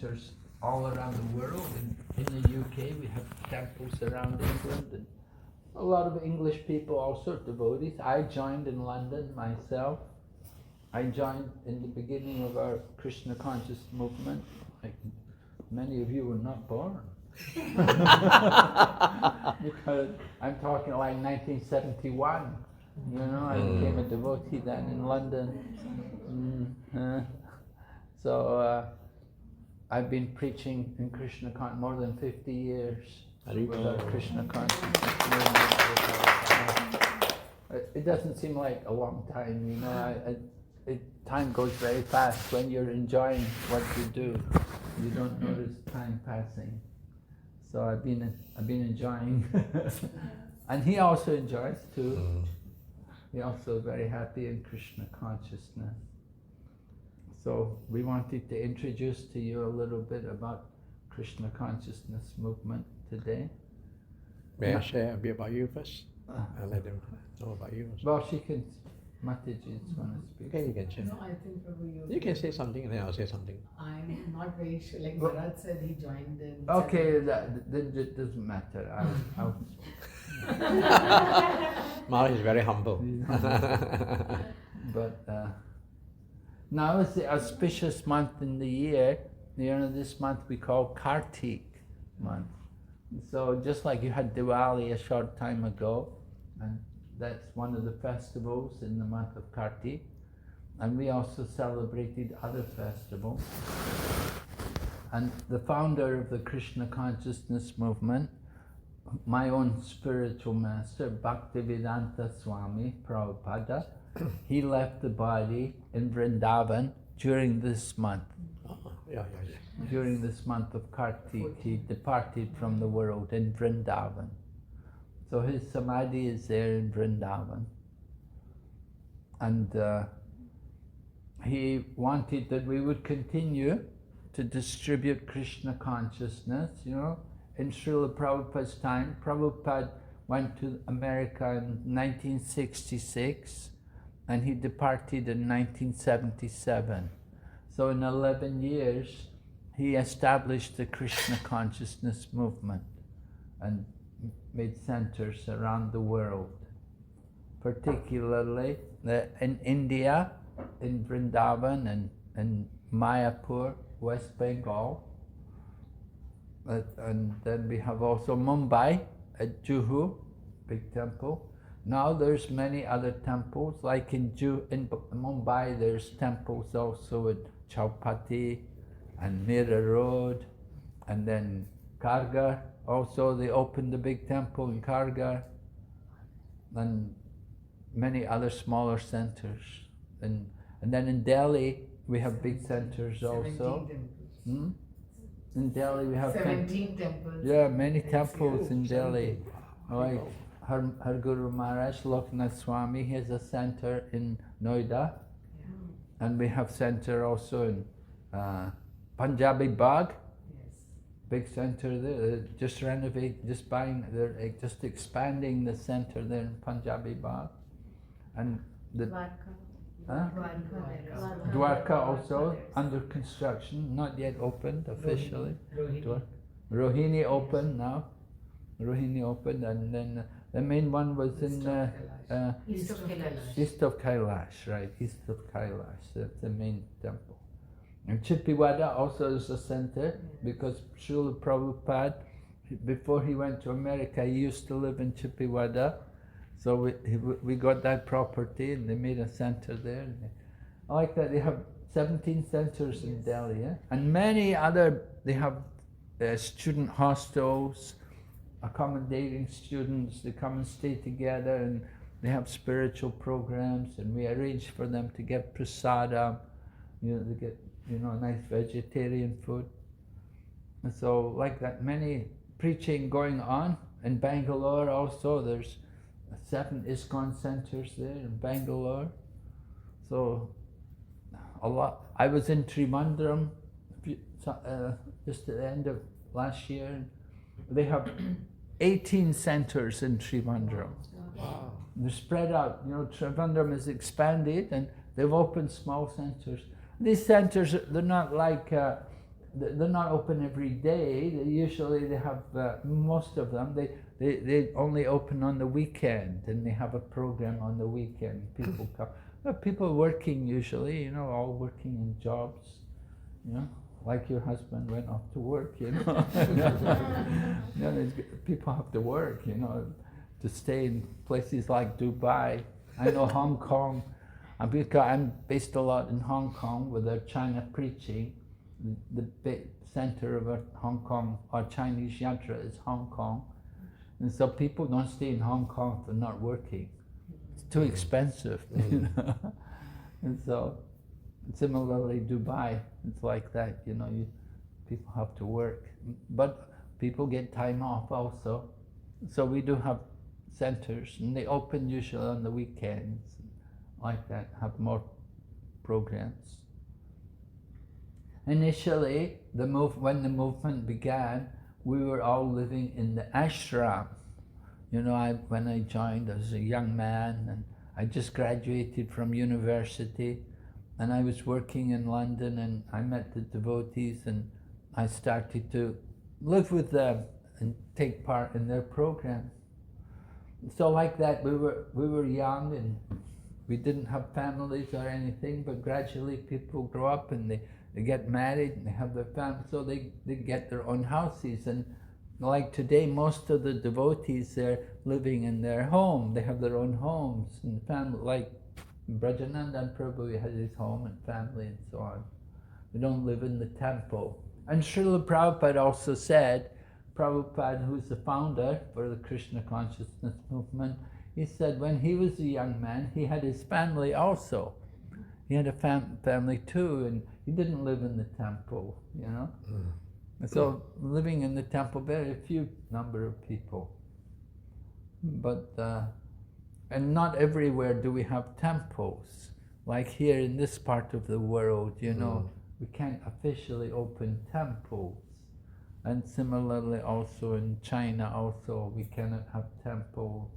centers all around the world. In the UK, we have temples around England, and a lot of English people, also devotees. I joined in London myself. I joined in the beginning of our Krishna conscious movement. Like, many of you were not born. Because I'm talking like 1971. You know, I became a devotee then in London. So I've been preaching in Krishna consciousness more than 50 years with our Krishna consciousness movement. It doesn't seem like a long time, you know. Time goes very fast when you're enjoying what you do. You don't notice time passing. So I've been enjoying, and he also enjoys too. He also very happy in Krishna consciousness. So we wanted to introduce to you a little bit about Krishna consciousness movement today. May I share a bit about you first? I'll let them know about you. Well, she can. Mataji is going to speak. Okay, you can share. No, I think Prabhu, You can say something and then I'll say something. I'm not very sure. Like Bharat said, he joined in. Okay, then it doesn't matter. I'll Mara is very humble. But now is the auspicious month in the year. You know, this month we call Kartik month. So just like you had Diwali a short time ago, and that's one of the festivals in the month of Kartik. And we also celebrated other festivals. And the founder of the Krishna consciousness movement, my own spiritual master, Bhaktivedanta Swami Prabhupada, he left the body in Vrindavan during this month. During this month of Kartik, he departed from the world in Vrindavan. So his samadhi is there in Vrindavan. And he wanted that we would continue to distribute Krishna consciousness, you know. In Srila Prabhupada's time, Prabhupada went to America in 1966 and he departed in 1977. So in 11 years, he established the Krishna consciousness movement and made centers around the world, particularly in India, in Vrindavan and in Mayapur, West Bengal. And then we have also Mumbai at Juhu, big temple. Now there's many other temples, like in Mumbai there's temples also at Chowpatty and Mira Road, and then Kargar. Also they opened the big temple in Kargar, and many other smaller centers. And then in Delhi we have big centers also. 17 temples. In Delhi we have 17 temples. Yeah, many temples in Delhi. Like Har Guru Maharaj, Loknath Swami, he has a center in Noida. And we have center also in Punjabi Bagh. Big center there. They're just they're just expanding the center there in Punjabi Bagh. And the Dwarka also under construction, not yet opened officially. Rohini opened now. Rohini opened, and then the main one was in East of Kailash. East of Kailash, right? East of Kailash. That's the main temple. And Chippiwada also is a center because Srila Prabhupada, before he went to America, he used to live in Chippiwada. So we got that property and they made a center there. I like that they have 17 centers in Delhi, and many other, they have student hostels, accommodating students. They come and stay together and they have spiritual programs, and we arrange for them to get prasadam, they get nice vegetarian food. And so like that, many preaching going on. In Bangalore also, there's 7 ISKCON centers there in Bangalore. So a lot. I was in Trivandrum just at the end of last year. They have 18 centers in Trivandrum. Wow. They're spread out. Trivandrum is expanded and they've opened small centers. These centers, they're not like they're not open every day. Usually they have, most of them, they only open on the weekend, and they have a program on the weekend. People come. People working usually, all working in jobs, like your husband went off to work, people have to work, to stay in places like Dubai. I know Hong Kong, because I'm based a lot in Hong Kong with our China preaching. The center of our Hong Kong, our Chinese yantra is Hong Kong. And so people don't stay in Hong Kong if they're not working. It's too expensive, And so, similarly, Dubai, it's like that, people have to work. But people get time off also. So we do have centers, and they open usually on the weekends, like that, have more programs. Initially, when the movement began, we were all living in the ashram. When I joined, I was a young man, and I just graduated from university, and I was working in London, and I met the devotees, and I started to live with them and take part in their program. So like that, we were young, and we didn't have families or anything, but gradually people grow up, and they get married, and they have their families, so they get their own houses. And like today, most of the devotees, they're living in their home. They have their own homes and family, like Brajananda Prabhu has his home and family and so on. They don't live in the temple. And Srila Prabhupada also said, Prabhupada, who's the founder for the Krishna consciousness movement, he said when he was a young man, he had his family also. He had a family too, and he didn't live in the temple, So living in the temple, very few number of people. But, and not everywhere do we have temples. Like here in this part of the world, we can't officially open temples. And similarly also in China also, we cannot have temples.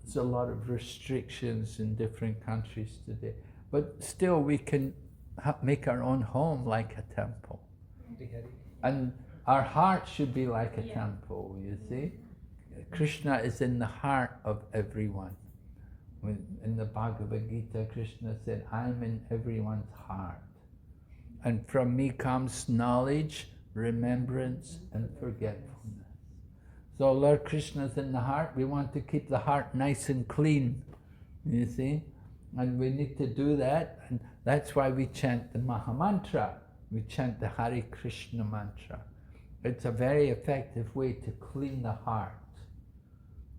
There's a lot of restrictions in different countries today. But still we can make our own home like a temple. And our heart should be like a temple, you see. Krishna is in the heart of everyone. In the Bhagavad Gita, Krishna said, I'm in everyone's heart. And from me comes knowledge, remembrance, and forgetfulness. So Lord Krishna is in the heart. We want to keep the heart nice and clean, you see. And we need to do that. And that's why we chant the Maha Mantra. We chant the Hare Krishna mantra. It's a very effective way to clean the heart.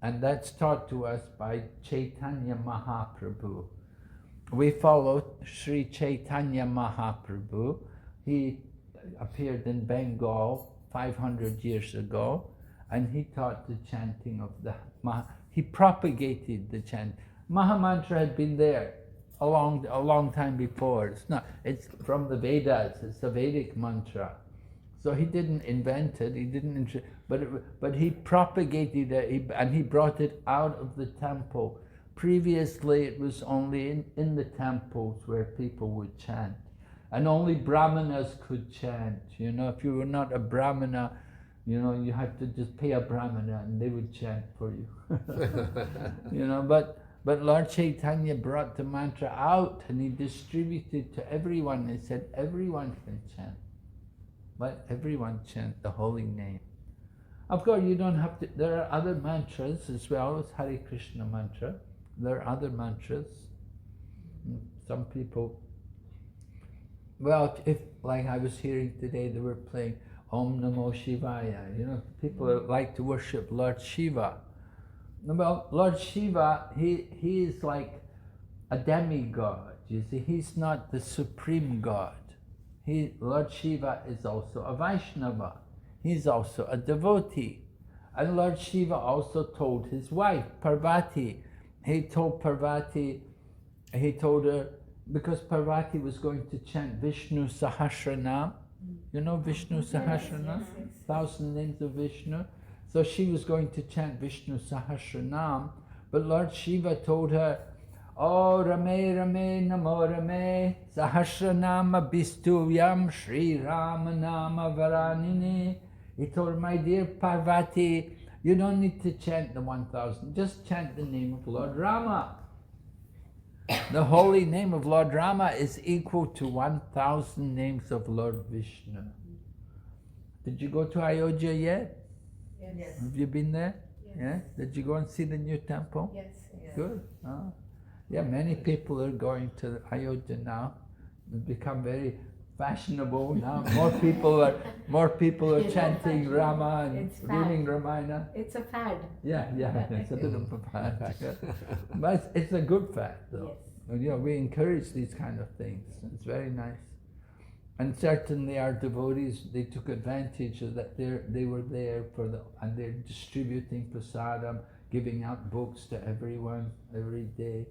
And that's taught to us by Chaitanya Mahaprabhu. We follow Sri Chaitanya Mahaprabhu. He appeared in Bengal 500 years ago, and he taught the chanting of the he propagated the chant. Maha Mantra had been there a long time before. It's from the Vedas, it's a Vedic mantra. So he didn't invent it, but he propagated it, and he brought it out of the temple. Previously it was only in the temples where people would chant. And only Brahmanas could chant. If you were not a Brahmana, you had to just pay a Brahmana and they would chant for you. But Lord Chaitanya brought the mantra out and he distributed to everyone. He said, everyone can chant. Let everyone chant the holy name. Of course, you don't have to, there are other mantras as well as Hare Krishna mantra. There are other mantras. Some people, well, if like I was hearing today, they were playing Om Namo Shivaya. People like to worship Lord Shiva. Well, Lord Shiva, he is like a demigod, you see. He's not the supreme God. Lord Shiva is also a Vaishnava. He's also a devotee. And Lord Shiva also told his wife, Parvati, he told her, because Parvati was going to chant Vishnu Sahasranam. You know Vishnu Sahasranam? 1,000 names of Vishnu. So she was going to chant Vishnu Sahasranam, but Lord Shiva told her, O Rame Rame Namo Rame Sahasranama Bistuyam Sri Ramanama Varanini. He told her, my dear Parvati, you don't need to chant the 1000, just chant the name of Lord Rama. The holy name of Lord Rama is equal to 1000 names of Lord Vishnu. Did you go to Ayodhya yet? Yes. Have you been there? Yes. Yeah? Did you go and see the new temple? Yes. Yes. Good. Oh. Yeah, many people are going to Ayodhya now. It's become very fashionable now. More people are chanting Rama and It's fad. reading Ramayana. It's a fad. Yeah, it's a bit of a fad. But it's a good fad though. Yes. You know, we encourage these kind of things. It's very nice. And certainly our devotees, they took advantage of that. They were there and they're distributing prasadam, giving out books to everyone every day.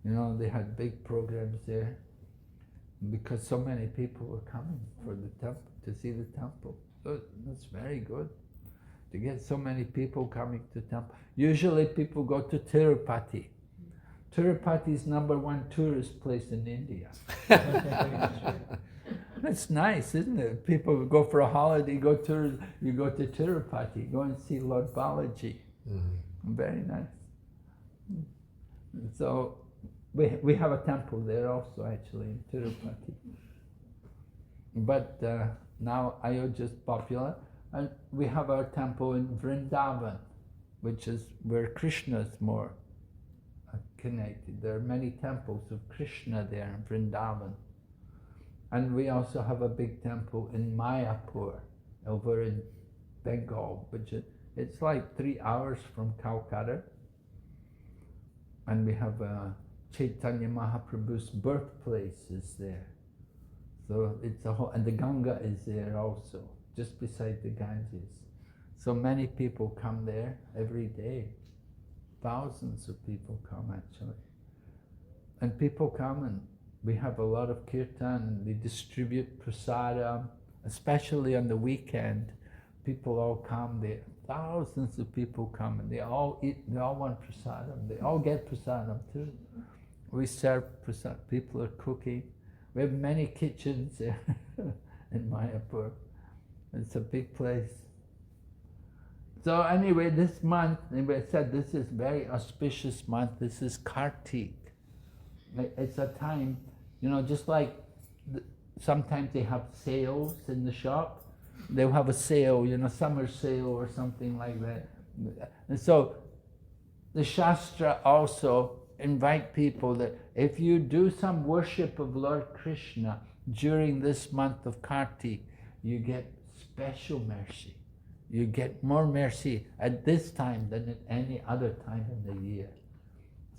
You know, they had big programs there because so many people were coming for the temple, to see the temple. So that's very good to get so many people coming to temple. Usually people go to Tirupati. Tirupati is #1 tourist place in India. That's nice, isn't it? People go for a holiday, you go to Tirupati, go and see Lord Balaji. Very nice. So we have a temple there also, actually, in Tirupati. But now Ayodhya is popular, and we have our temple in Vrindavan, which is where Krishna is more connected. There are many temples of Krishna there in Vrindavan. And we also have a big temple in Mayapur, over in Bengal, which it's like 3 hours from Calcutta. And we have Chaitanya Mahaprabhu's birthplace is there. So it's a whole, and the Ganga is there also, just beside the Ganges. So many people come there every day. Thousands of people come actually. And people come and we have a lot of kirtan and they distribute prasadam, especially on the weekend. People all come there. Thousands of people come and they all eat, they all want prasadam. They all get prasadam too. We serve prasadam. People are cooking. We have many kitchens there in Mayapur. It's a big place. So anyway, this month, I said this is very auspicious month. This is Kartik. It's a time, you know, just like sometimes they have sales in the shop. They'll have a sale, you know, summer sale or something like that. And so the Shastra also invite people that if you do some worship of Lord Krishna during this month of Kartik, you get special mercy. You get more mercy at this time than at any other time in the year.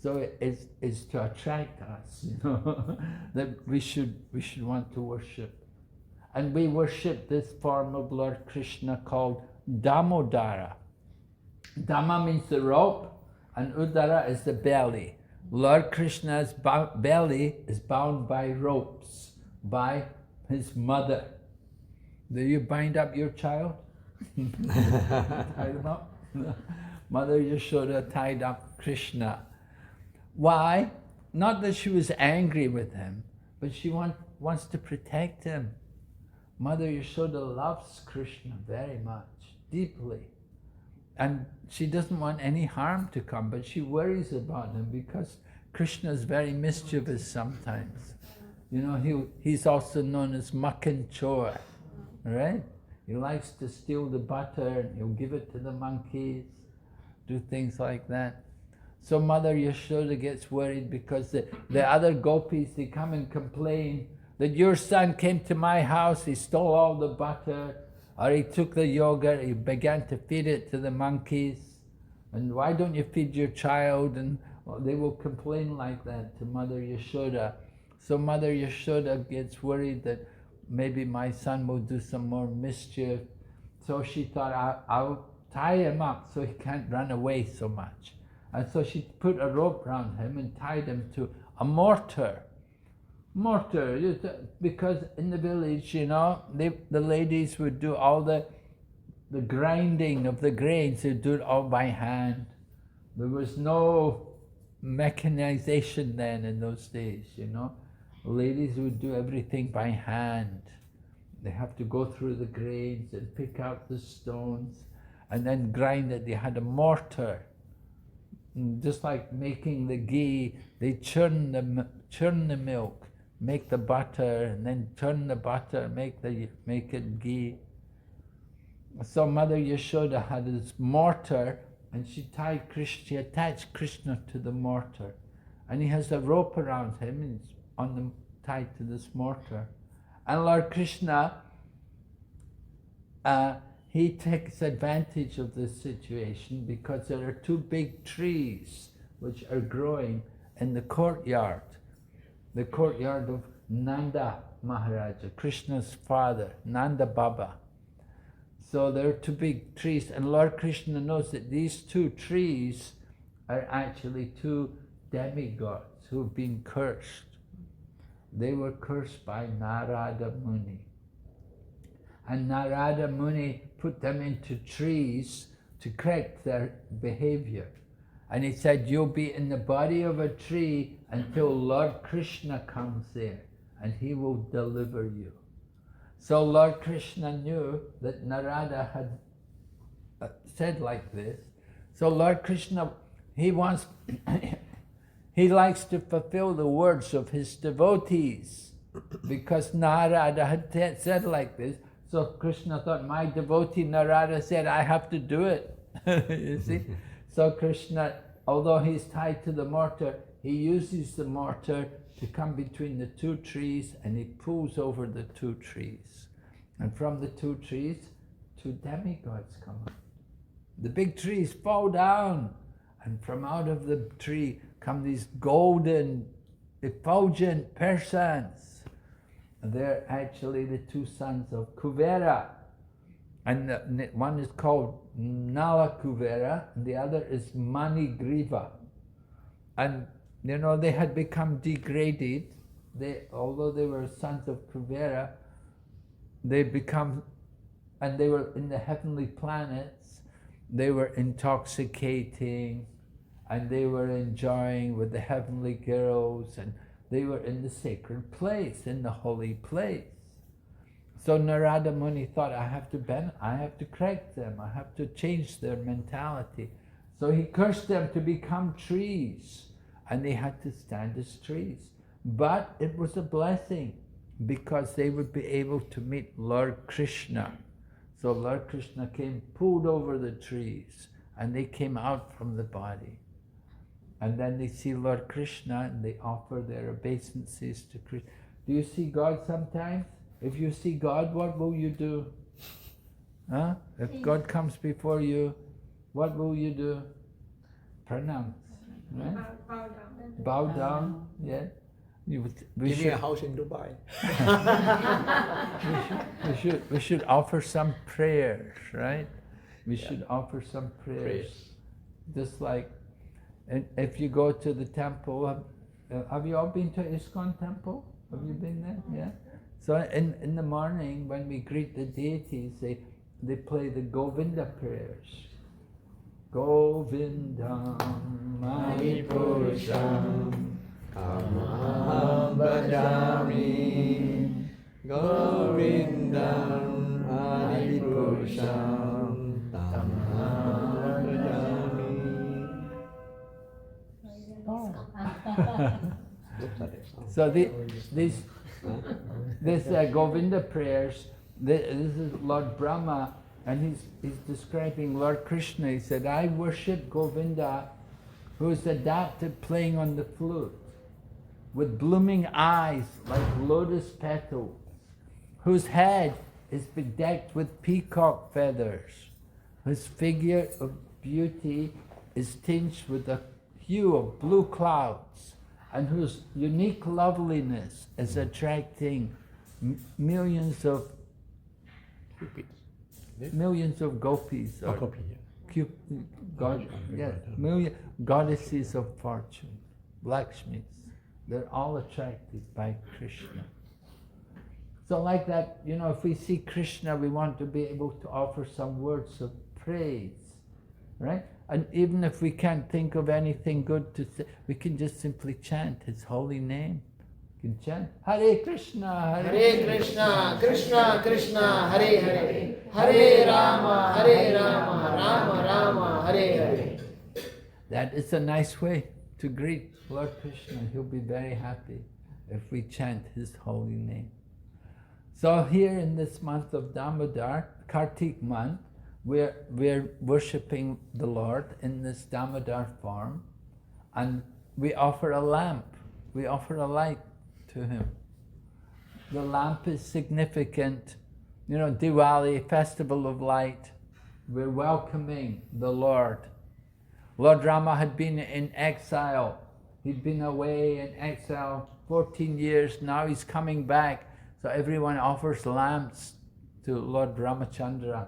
So it's to attract us, you know, that we should want to worship. And we worship this form of Lord Krishna called Damodara. Dama means the rope, and Udara is the belly. Lord Krishna's belly is bound by ropes, by his mother. Do you bind up your child? Tie them up? Mother Yashoda tied up Krishna. Why? Not that she was angry with him, but she wants to protect him. Mother Yashoda loves Krishna very much, deeply. And she doesn't want any harm to come, but she worries about him because Krishna is very mischievous sometimes. You know, he's also known as Makan Chor, right? He likes to steal the butter and he'll give it to the monkeys, do things like that. So Mother Yashoda gets worried because the other gopis, they come and complain that your son came to my house, he stole all the butter, or he took the yogurt, he began to feed it to the monkeys, and why don't you feed your child? And they will complain like that to Mother Yashoda. So Mother Yashoda gets worried that maybe my son will do some more mischief. So she thought, I'll tie him up so he can't run away so much. And so she put a rope around him and tied him to a mortar. Mortar, because in the village, you know, the ladies would do all the grinding of the grains, they'd do it all by hand. There was no mechanization then in those days, you know. Ladies would do everything by hand. They have to go through the grains and pick out the stones and then grind it. They had a mortar. Just like making the ghee, they churn the milk, make the butter, and then churn the butter, make it ghee. So Mother Yashoda had this mortar, and she attached Krishna to the mortar, and he has a rope around him, and it's tied to this mortar. And Lord Krishna, he takes advantage of this situation because there are two big trees which are growing in the courtyard of Nanda Maharaja, Krishna's father, Nanda Baba. So there are two big trees, and Lord Krishna knows that these two trees are actually two demigods who have been cursed. They were cursed by Narada Muni. And Narada Muni put them into trees to correct their behavior. And he said, you'll be in the body of a tree until Lord Krishna comes there, and he will deliver you. So Lord Krishna knew that Narada had said like this. So Lord Krishna, he likes to fulfill the words of his devotees, because Narada had said like this. So Krishna thought, my devotee Narada said, I have to do it. You see? So Krishna, although he's tied to the mortar, he uses the mortar to come between the two trees, and he pulls over the two trees. And from the two trees, two demigods come up. The big trees fall down, and from out of the tree come these golden, effulgent persons. They're actually the two sons of Kuvera. And one is called Nala Kuvera, and the other is Manigriva. And you know, they had become degraded. Although they were sons of Kuvera, they were in the heavenly planets, they were intoxicating, and they were enjoying with the heavenly girls, and they were in the sacred place, in the holy place. So Narada Muni thought, I have to correct them, I have to change their mentality. So he cursed them to become trees, and they had to stand as trees. But it was a blessing, because they would be able to meet Lord Krishna. So Lord Krishna pulled over the trees, and they came out from the body. And then they see Lord Krishna, and they offer their obeisances to Krishna. Do you see God sometimes? If you see God, what will you do? Huh? If God comes before you, what will you do? Pronounce. Right? Bow down. Yeah. Give me a house in Dubai. we should offer some prayers, right? We should offer some prayers. Just like, and if you go to the temple, have you all been to ISKCON temple? Have you been there? Yeah. So in the morning, when we greet the deities, they play the Govinda prayers. Govindam Manipurusham Kamaham Bhajami Govindam Manipurusham Kamaham Bhajami. So these Govinda prayers, this is Lord Brahma, and he's describing Lord Krishna. He said, I worship Govinda, who is adapted playing on the flute, with blooming eyes like lotus petals, whose head is bedecked with peacock feathers, whose figure of beauty is tinged with the hue of blue clouds, and whose unique loveliness is attracting millions of gopis, or goddesses of fortune, Lakshmis. They're all attracted by Krishna. So like that, you know, if we see Krishna, we want to be able to offer some words of praise, right? And even if we can't think of anything good to say, we can just simply chant His holy name. We can chant Hare Krishna, Hare Krishna, Krishna Krishna, Hare Hare, Hare Rama, Rama Rama, Hare Hare. That is a nice way to greet Lord Krishna. He'll be very happy if we chant His holy name. So here in this month of Damodar, Kartik month, we're worshipping the Lord in this Damodar form, and we offer a lamp, we offer a light to Him. The lamp is significant. You know, Diwali, festival of light, we're welcoming the Lord. Lord Rama had been in exile. He'd been away in exile 14 years, now he's coming back. So everyone offers lamps to Lord Ramachandra.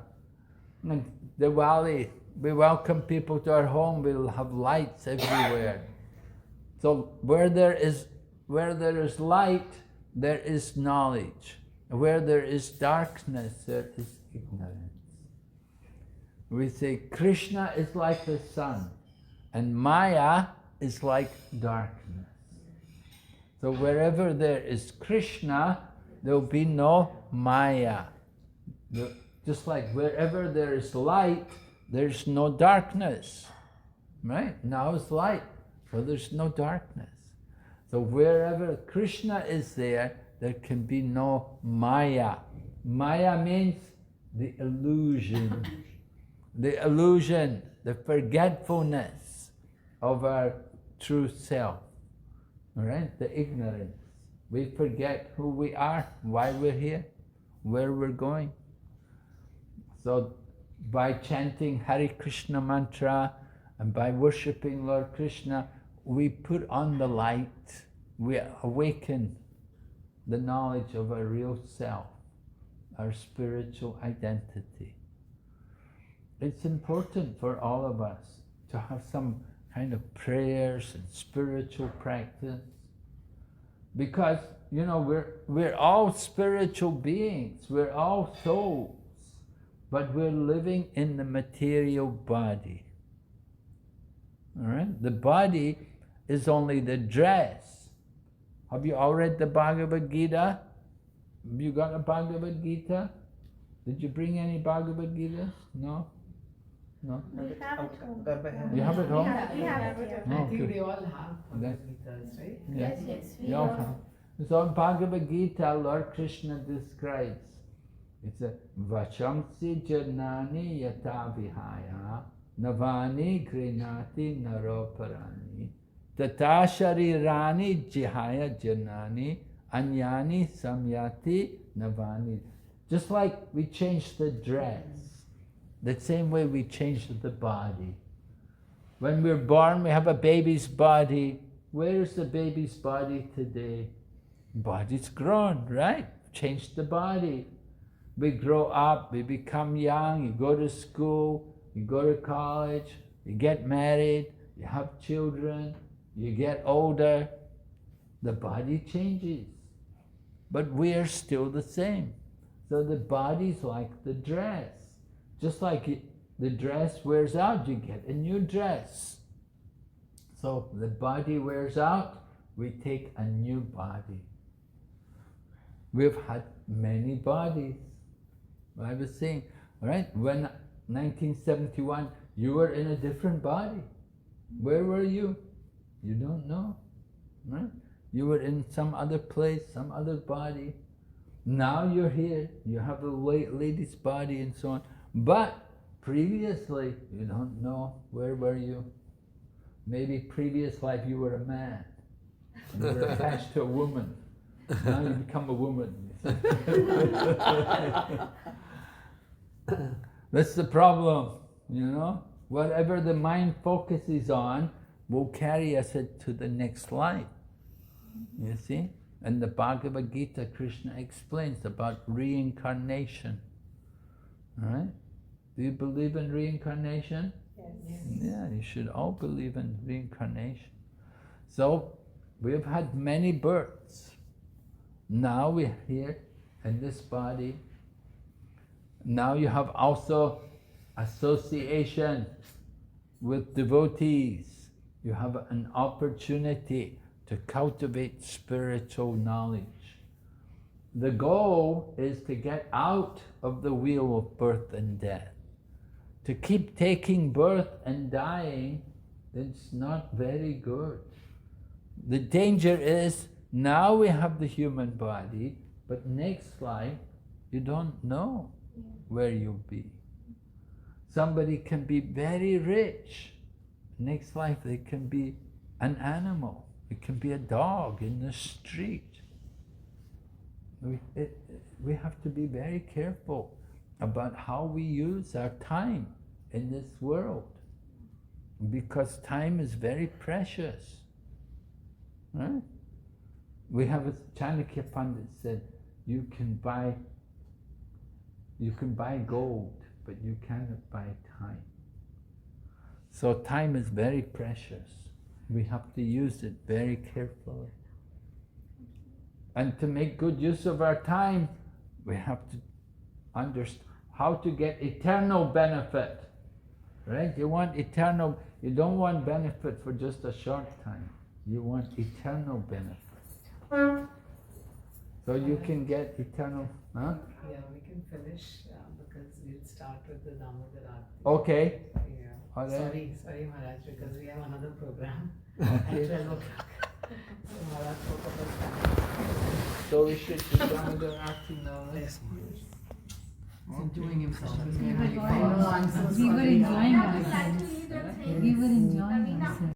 And Diwali, we welcome people to our home, we'll have lights everywhere. So where there is light, there is knowledge. Where there is darkness, there is ignorance. We say Krishna is like the sun, and Maya is like darkness. So wherever there is Krishna, there will be no Maya. Just like wherever there is light, there's no darkness. Right? Now it's light, so there's no darkness. So wherever Krishna is there can be no Maya. Maya means the illusion. The illusion, the forgetfulness of our true self. All right? The ignorance. We forget who we are, why we're here, where we're going. So by chanting Hare Krishna mantra and by worshipping Lord Krishna, we put on the light, we awaken the knowledge of our real self, our spiritual identity. It's important for all of us to have some kind of prayers and spiritual practice, because, you know, we're all spiritual beings, we're all souls, but we're living in the material body. All right? The body is only the dress. Have you all read the Bhagavad Gita? Have you got a Bhagavad Gita? Did you bring any Bhagavad Gita? No? No? We have it home. You have it home? We have it here. Oh, I think good. they all have Bhagavad Gitas, right? Yeah. Yes, we You all all have. So in Bhagavad Gita, Lord Krishna describes, it's a Vachamsi Janani Yata Vihaya Navani Grinati Naroparani Tata Sharirani Jihaya Janani Anyani Samyati Navani. Just like we change the dress, the same way we change the body. When we're born, we have a baby's body. Where's the baby's body today? Body's grown, right? Change the body. We grow up, we become young, you go to school, you go to college, you get married, you have children, you get older. The body changes, but we are still the same. So the body's like the dress. Just like the dress wears out, you get a new dress. So the body wears out, we take a new body. We've had many bodies. I was saying, all right, when 1971, you were in a different body. Where were you? You don't know, right? You were in some other place, some other body. Now you're here, you have a lady's body and so on. But previously, you don't know, where were you? Maybe previous life you were a man. You were attached to a woman. Now you become a woman. That's the problem, you know. Whatever the mind focuses on will carry us to the next life. You see? And the Bhagavad Gita, Krishna explains about reincarnation. All right? Do you believe in reincarnation? Yes. Yeah, you should all believe in reincarnation. So, we have had many births. Now we're here in this body. Now you have also association with devotees, you have an opportunity to cultivate spiritual knowledge. The goal is to get out of the wheel of birth and death. To keep taking birth and dying, it's not very good. The danger is, now we have the human body, but next life, you don't know where you'll be. Somebody can be very rich. Next life, they can be an animal. It can be a dog in the street. We have to be very careful about how we use our time in this world, because time is very precious. Right? We have a Chanakya Pandit said, you can buy gold, but you cannot buy time. So time is very precious. We have to use it very carefully. And to make good use of our time, we have to understand how to get eternal benefit. Right? You want eternal, you don't want benefit for just a short time. You want eternal benefit. So you can get eternal, huh? Yeah, we can finish because we'll start with the Damodarati. Okay. Yeah. All right. Sorry Maharaj, because we have another program at 12 o'clock. So Maharaj spoke about that. So we should do Damodarati now. Right? Yes, Maharaj. He's enjoying himself. We were I know, I'm so We were sorry. enjoying I would like ourselves. to either We were enjoying Navina ourselves.